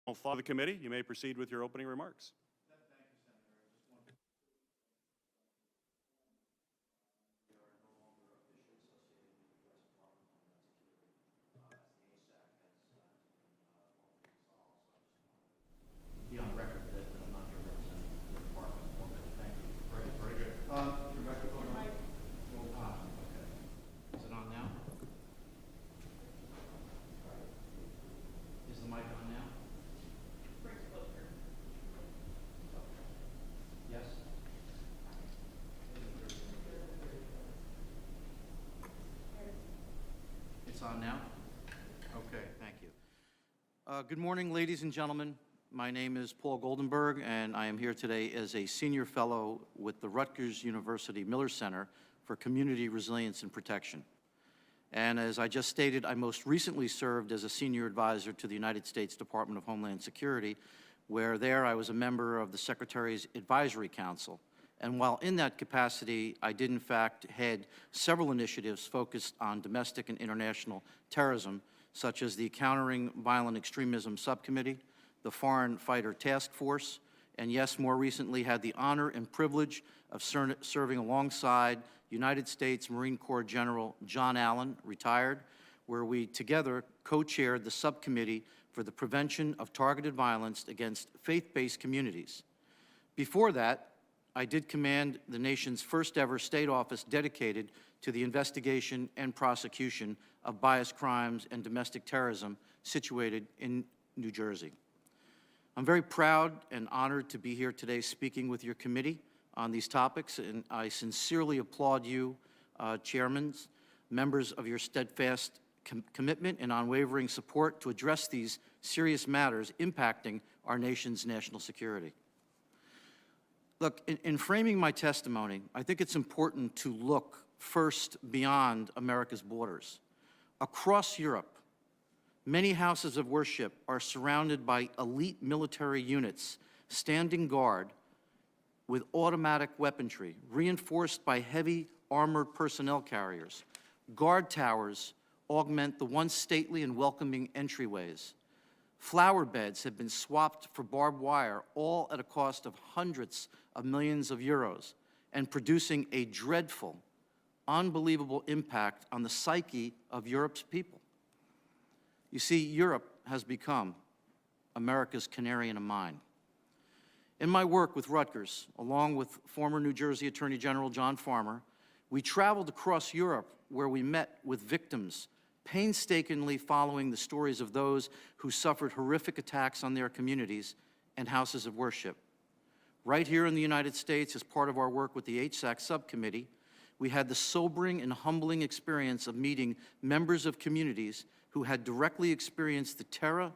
Of the committee, you may proceed with your opening remarks. Be on record that I'm not here representing the department. Thank you. Very good. Your microphone on? Okay. Is it on now? Is the mic on now? Bring it closer. Yes? It's on now? Okay, thank you. Good morning, ladies and gentlemen. My name is Paul Goldenberg, and I am here today as a senior fellow with the Rutgers University Miller Center for Community Resilience and Protection. And as I just stated, I most recently served as a senior advisor to the United States Department of Homeland Security, where there I was a member of the Secretary's Advisory Council. And while in that capacity, I did in fact head several initiatives focused on domestic and international terrorism, such as the Countering Violent Extremism Subcommittee, the Foreign Fighter Task Force, and yes, more recently had the honor and privilege of serving alongside United States Marine Corps General John Allen, retired, where we together co-chaired the subcommittee for the prevention of targeted violence against faith-based communities. Before that, I did command the nation's first ever state office dedicated to the investigation and prosecution of biased crimes and domestic terrorism, situated in New Jersey. I'm very proud and honored to be here today speaking with your committee on these topics, and I sincerely applaud you, chairmen, members of your steadfast commitment and unwavering support to address these serious matters impacting our nation's national security. Look, in framing my testimony, I think it's important to look first beyond America's borders. Across Europe, many houses of worship are surrounded by elite military units standing guard with automatic weaponry, reinforced by heavy armored personnel carriers. Guard towers augment the once stately and welcoming entryways. Flower beds have been swapped for barbed wire, all at a cost of hundreds of millions of euros, and producing a dreadful, unbelievable impact on the psyche of Europe's people. You see, Europe has become America's canary in a mine. In my work with Rutgers, along with former New Jersey Attorney General John Farmer, we traveled across Europe where we met with victims, painstakingly following the stories of those who suffered horrific attacks on their communities and houses of worship. Right here in the United States, as part of our work with the HSAC subcommittee, we had the sobering and humbling experience of meeting members of communities who had directly experienced the terror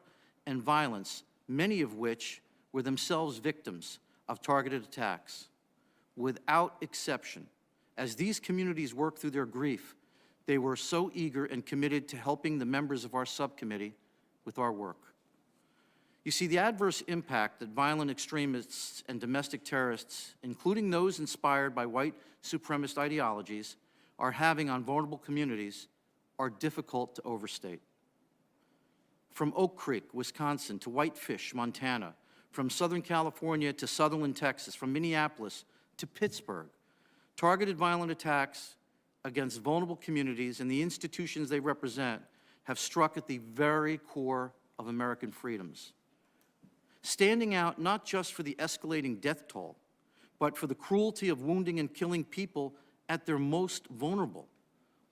and violence, many of which were themselves victims of targeted attacks. Without exception, as these communities worked through their grief, they were so eager and committed to helping the members of our subcommittee with our work. You see, the adverse impact that violent extremists and domestic terrorists, including those inspired by white supremacist ideologies, are having on vulnerable communities are difficult to overstate. From Oak Creek, Wisconsin, to Whitefish, Montana, from Southern California to Sutherland, Texas, from Minneapolis to Pittsburgh, targeted violent attacks against vulnerable communities and the institutions they represent have struck at the very core of American freedoms. Standing out not just for the escalating death toll, but for the cruelty of wounding and killing people at their most vulnerable,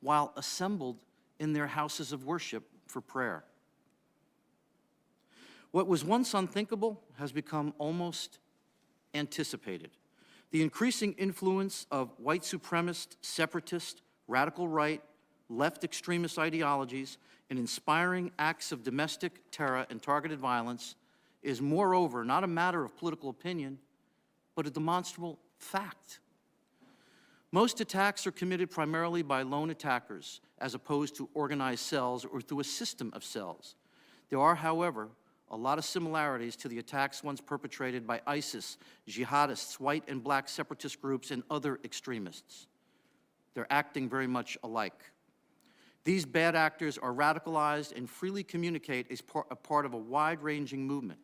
while assembled in their houses of worship for prayer. What was once unthinkable has become almost anticipated. The increasing influence of white supremacist, separatist, radical right, left extremist ideologies in inspiring acts of domestic terror and targeted violence is moreover not a matter of political opinion, but a demonstrable fact. Most attacks are committed primarily by lone attackers, as opposed to organized cells or through a system of cells. There are, however, a lot of similarities to the attacks once perpetrated by ISIS, jihadists, white and black separatist groups, and other extremists. They're acting very much alike. These bad actors are radicalized and freely communicate as a part of a wide-ranging movement.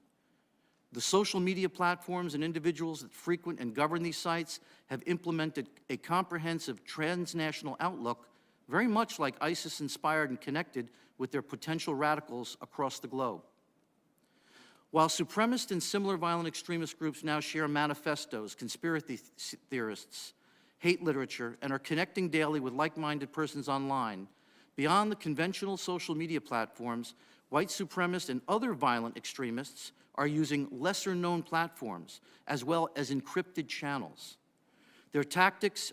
The social media platforms and individuals that frequent and govern these sites have implemented a comprehensive transnational outlook, very much like ISIS inspired and connected with their potential radicals across the globe. While supremacist and similar violent extremist groups now share manifestos, conspiracy theorists, hate literature, and are connecting daily with like-minded persons online, beyond the conventional social media platforms, white supremacists and other violent extremists are using lesser-known platforms as well as encrypted channels. Their tactics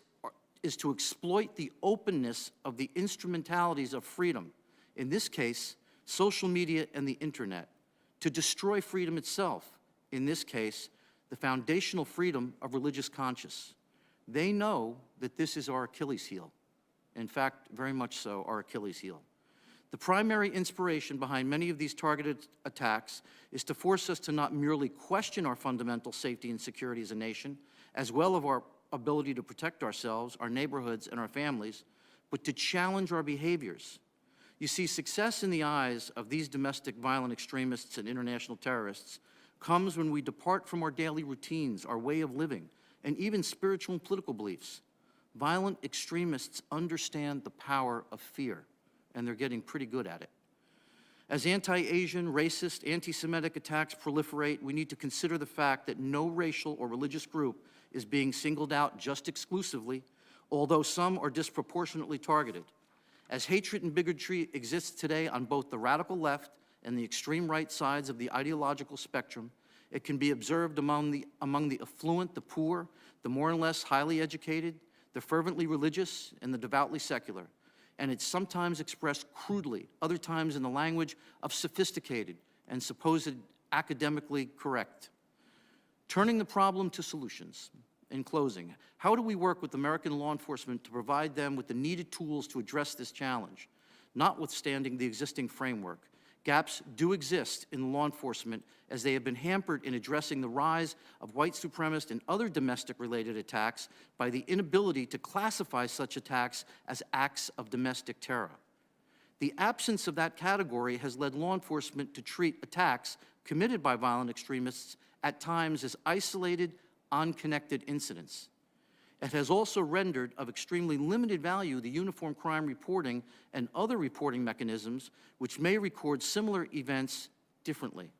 is to exploit the openness of the instrumentalities of freedom, in this case, social media and the internet, to destroy freedom itself, in this case, the foundational freedom of religious conscience. They know that this is our Achilles heel. In fact, very much so, our Achilles heel. The primary inspiration behind many of these targeted attacks is to force us to not merely question our fundamental safety and security as a nation, as well as our ability to protect ourselves, our neighborhoods, and our families, but to challenge our behaviors. You see, success in the eyes of these domestic violent extremists and international terrorists comes when we depart from our daily routines, our way of living, and even spiritual and political beliefs. Violent extremists understand the power of fear, and they're getting pretty good at it. As anti-Asian, racist, anti-Semitic attacks proliferate, we need to consider the fact that no racial or religious group is being singled out just exclusively, although some are disproportionately targeted. As hatred and bigotry exists today on both the radical left and the extreme right sides of the ideological spectrum, it can be observed among the affluent, the poor, the more or less highly educated, the fervently religious, and the devoutly secular. And it's sometimes expressed crudely, other times in the language of sophisticated and supposed academically correct. Turning the problem to solutions. In closing, how do we work with American law enforcement to provide them with the needed tools to address this challenge? Notwithstanding the existing framework, gaps do exist in law enforcement as they have been hampered in addressing the rise of white supremacist and other domestic-related attacks by the inability to classify such attacks as acts of domestic terror. The absence of that category has led law enforcement to treat attacks committed by violent extremists at times as isolated, unconnected incidents. It has also rendered of extremely limited value the uniform crime reporting and other reporting mechanisms which may record similar events differently.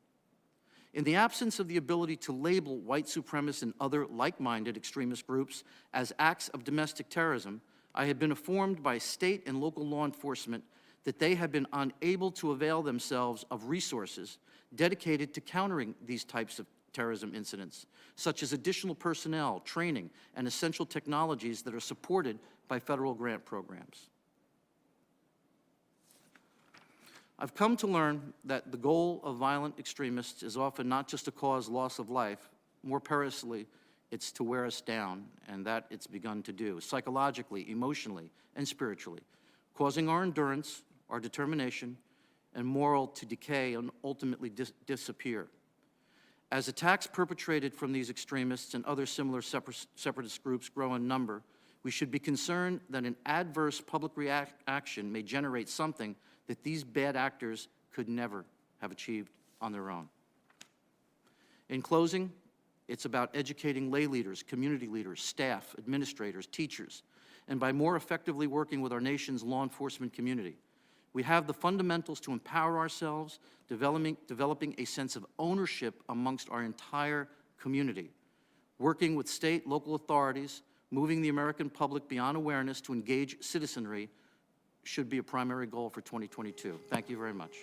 In the absence of the ability to label white supremacists and other like-minded extremist groups as acts of domestic terrorism, I have been informed by state and local law enforcement that they have been unable to avail themselves of resources dedicated to countering these types of terrorism incidents, such as additional personnel, training, and essential technologies that are supported by federal grant programs. I've come to learn that the goal of violent extremists is often not just to cause loss of life, more perilously, it's to wear us down, and that it's begun to do, psychologically, emotionally, and spiritually, causing our endurance, our determination, and moral to decay and ultimately disappear. As attacks perpetrated from these extremists and other similar separatist groups grow in number, we should be concerned that an adverse public reaction may generate something that these bad actors could never have achieved on their own. In closing, it's about educating lay leaders, community leaders, staff, administrators, teachers, and by more effectively working with our nation's law enforcement community. We have the fundamentals to empower ourselves, developing a sense of ownership amongst our entire community, working with state, local authorities, moving the American public beyond awareness to engage citizenry should be a primary goal for 2022. Thank you very much.